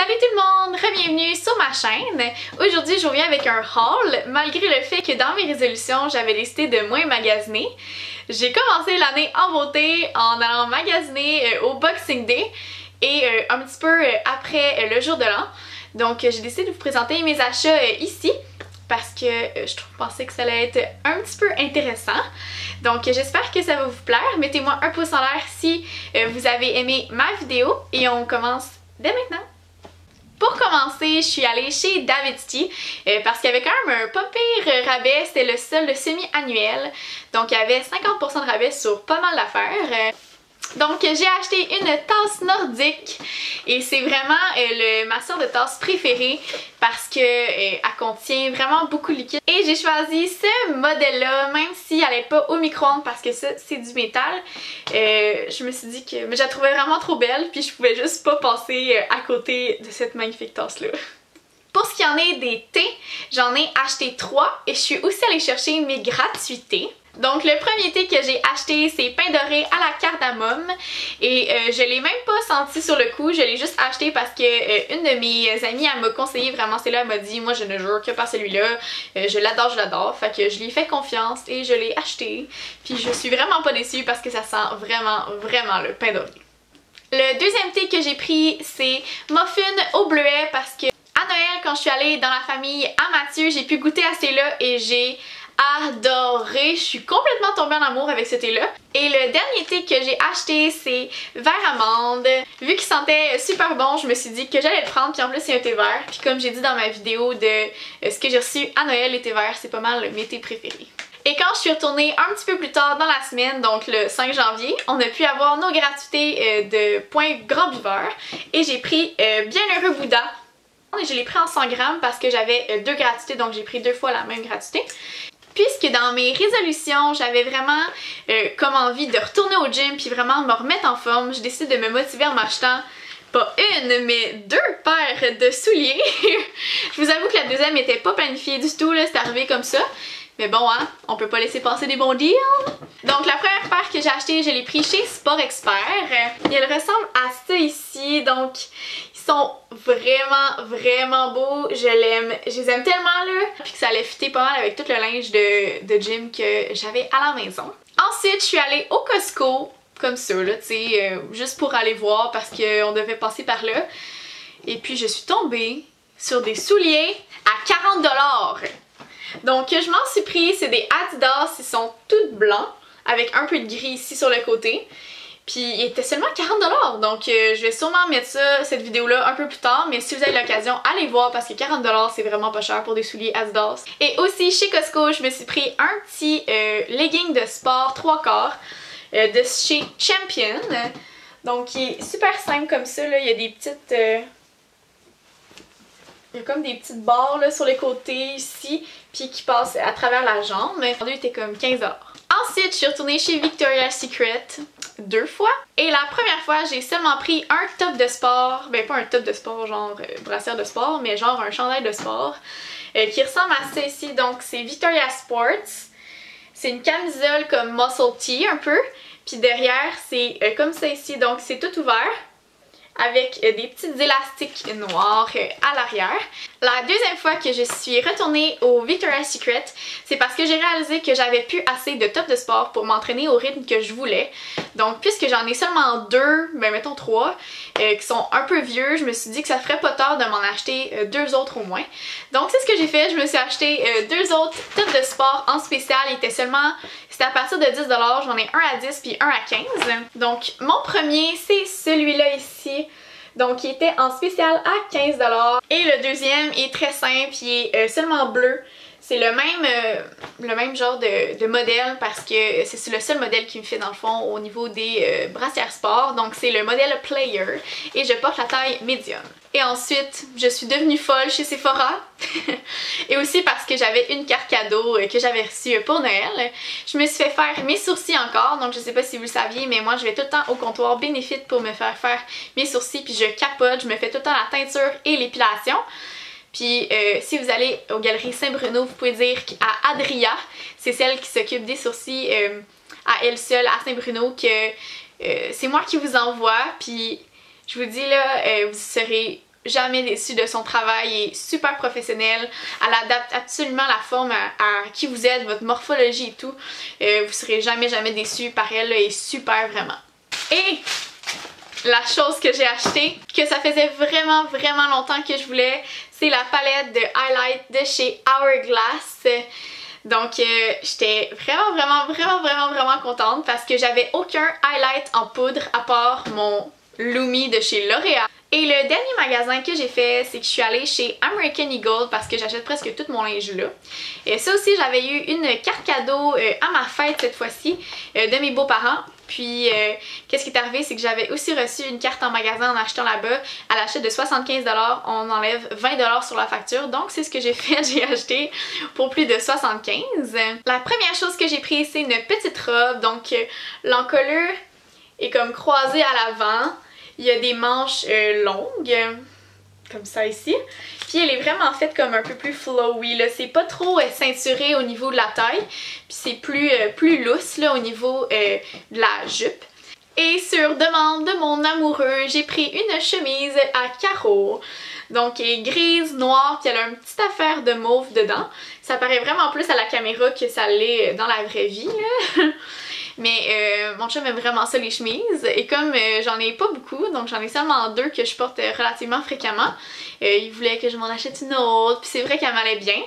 Salut tout le monde! Bienvenue sur ma chaîne. Aujourd'hui, je reviens avec un haul, malgré le fait que dans mes résolutions, j'avais décidé de moins magasiner. J'ai commencé l'année en beauté en allant magasiner au Boxing Day et un petit peu après le jour de l'an. Donc j'ai décidé de vous présenter mes achats ici parce que je pensais que ça allait être un petit peu intéressant. Donc j'espère que ça va vous plaire. Mettez-moi un pouce en l'air si vous avez aimé ma vidéo et on commence dès maintenant. Pour commencer, je suis allée chez Davidsky parce qu'il y avait quand même un pas pire rabais, c'était le solde semi-annuel. Donc il y avait 50% de rabais sur pas mal d'affaires. Donc j'ai acheté une tasse nordique et c'est vraiment ma sorte de tasse préférée parce que elle contient vraiment beaucoup de liquide. Et j'ai choisi ce modèle là même si elle n'est pas au micro-ondes parce que ça c'est du métal. Je me suis dit que je la trouvais vraiment trop belle puis je pouvais juste pas passer à côté de cette magnifique tasse là. Pour ce qui en est des thés, j'en ai acheté 3 et je suis aussi allée chercher mes gratuités. Donc le premier thé que j'ai acheté c'est pain doré à la cardamome et je l'ai même pas senti sur le coup, je l'ai juste acheté parce que une de mes amies elle m'a conseillé vraiment celle-là, elle m'a dit moi je ne jure que par celui-là, je l'adore, fait que je lui ai fait confiance et je l'ai acheté. Puis je suis vraiment pas déçue parce que ça sent vraiment le pain doré. Le deuxième thé que j'ai pris c'est muffin au bleuet parce que à Noël quand je suis allée dans la famille à Mathieu j'ai pu goûter à ce thé-là et j'ai adoré, je suis complètement tombée en amour avec ce thé là. Et le dernier thé que j'ai acheté c'est vert amande. Vu qu'il sentait super bon, je me suis dit que j'allais le prendre, puis en plus c'est un thé vert. Puis comme j'ai dit dans ma vidéo de ce que j'ai reçu à Noël, les thés verts c'est pas mal mes thés préférés. Et quand je suis retournée un petit peu plus tard dans la semaine, donc le 5 janvier, on a pu avoir nos gratuités de points Grand Buveur et j'ai pris Bienheureux Bouddha. Et je l'ai pris en 100 grammes parce que j'avais 2 gratuités, donc j'ai pris 2 fois la même gratuité. Puisque dans mes résolutions, j'avais vraiment comme envie de retourner au gym puis vraiment me remettre en forme, j'ai décidé de me motiver en m'achetant pas une, mais 2 paires de souliers. Je vous avoue que la deuxième n'était pas planifiée du tout, c'est arrivé comme ça. Mais bon, hein, on peut pas laisser passer des bons deals. Donc la première paire que j'ai achetée, je l'ai pris chez Sport Expert. Et elle ressemble à ça ici, donc ils sont vraiment beaux. Je les aime tellement là. Puis que ça allait fitter pas mal avec tout le linge de gym que j'avais à la maison. Ensuite, je suis allée au Costco, comme ça là, tu sais, juste pour aller voir parce qu'on devait passer par là. Et puis je suis tombée sur des souliers à 40$. Donc je m'en suis pris, c'est des Adidas, ils sont tous blancs avec un peu de gris ici sur le côté. Puis ils étaient seulement 40$, donc je vais sûrement mettre cette vidéo là un peu plus tard, mais si vous avez l'occasion, allez voir parce que 40$ c'est vraiment pas cher pour des souliers Adidas. Et aussi chez Costco, je me suis pris un petit legging de sport 3/4 de chez Champion. Donc il est super simple comme ça, là. Il y a des petites... il y a comme des petites barres là, sur les côtés ici, puis qui passent à travers la jambe. Mais le était comme 15$. Ensuite, je suis retournée chez Victoria's Secret 2 fois. Et la première fois, j'ai seulement pris un top de sport. Ben pas un top de sport genre brassière de sport, mais genre un chandail de sport. Qui ressemble à ça ici. Donc c'est Victoria's Sports. C'est une camisole comme muscle tee un peu. Puis derrière, c'est comme ça ici. Donc c'est tout ouvert, avec des petites élastiques noirs à l'arrière. La deuxième fois que je suis retournée au Victoria's Secret, c'est parce que j'ai réalisé que j'avais plus assez de top de sport pour m'entraîner au rythme que je voulais. Donc puisque j'en ai seulement 2, ben mettons 3, qui sont un peu vieux, je me suis dit que ça ferait pas tard de m'en acheter 2 autres au moins. Donc c'est ce que j'ai fait, je me suis acheté 2 autres tops de sport en spécial, c'était à partir de 10$, j'en ai un à 10 puis un à 15. Donc mon premier c'est celui-là ici. Donc il était en spécial à 15$. Et le deuxième est très simple, il est seulement bleu. C'est le même genre de modèle parce que c'est le seul modèle qui me fait dans le fond au niveau des brassières sport. Donc c'est le modèle Player et je porte la taille médium. Et ensuite, je suis devenue folle chez Sephora. Et aussi parce que j'avais une carte cadeau que j'avais reçue pour Noël. Je me suis fait faire mes sourcils encore. Donc je sais pas si vous le saviez, mais moi je vais tout le temps au comptoir Benefit pour me faire mes sourcils. Puis je capote, je me fais tout le temps la teinture et l'épilation. Puis si vous allez aux Galeries Saint-Bruno, vous pouvez dire à Adria, c'est celle qui s'occupe des sourcils à elle seule à Saint-Bruno, que c'est moi qui vous envoie. Puis je vous dis là, vous serez jamais déçue de son travail, elle est super professionnelle, elle adapte absolument la forme à qui vous êtes, votre morphologie et tout. Vous serez jamais déçus par elle, elle est super vraiment. Et la chose que j'ai achetée, que ça faisait vraiment longtemps que je voulais, c'est la palette de highlight de chez Hourglass. Donc j'étais vraiment contente parce que j'avais aucun highlight en poudre à part mon Lumi de chez L'Oréal. Et le dernier magasin que j'ai fait, c'est que je suis allée chez American Eagle parce que j'achète presque tout mon linge là. Et ça aussi, j'avais eu une carte cadeau à ma fête cette fois-ci de mes beaux-parents. Puis qu'est-ce qui est arrivé, c'est que j'avais aussi reçu une carte en magasin en achetant là-bas. À l'achat de 75$, on enlève 20$ sur la facture. Donc c'est ce que j'ai fait, j'ai acheté pour plus de 75$. La première chose que j'ai prise, c'est une petite robe. Donc l'encolure est comme croisée à l'avant. Il y a des manches longues, comme ça ici. Puis elle est vraiment faite comme un peu plus flowy, là. C'est pas trop ceinturé au niveau de la taille. Puis c'est plus lousse, là, au niveau de la jupe. Et sur demande de mon amoureux, j'ai pris une chemise à carreaux. Donc elle est grise, noire, puis elle a une petite affaire de mauve dedans. Ça paraît vraiment plus à la caméra que ça l'est dans la vraie vie, là. Mais mon chum aime vraiment ça les chemises et comme j'en ai pas beaucoup, donc j'en ai seulement 2 que je porte relativement fréquemment, il voulait que je m'en achète une autre, puis c'est vrai qu'elle m'allait bien.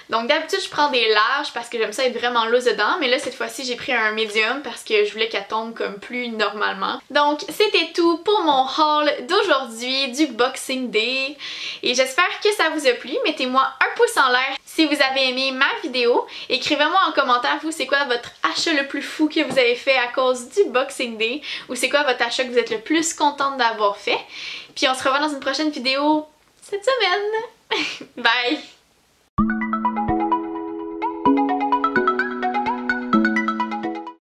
Donc d'habitude je prends des larges parce que j'aime ça être vraiment loose dedans, mais là cette fois-ci j'ai pris un medium parce que je voulais qu'elle tombe comme plus normalement. Donc c'était tout pour mon haul d'aujourd'hui du Boxing Day et j'espère que ça vous a plu. Mettez-moi un pouce en l'air si vous avez aimé ma vidéo. Écrivez-moi en commentaire vous c'est quoi votre achat le plus fou que vous avez fait à cause du Boxing Day ou c'est quoi votre achat que vous êtes le plus contente d'avoir fait. Puis on se revoit dans une prochaine vidéo cette semaine. Bye!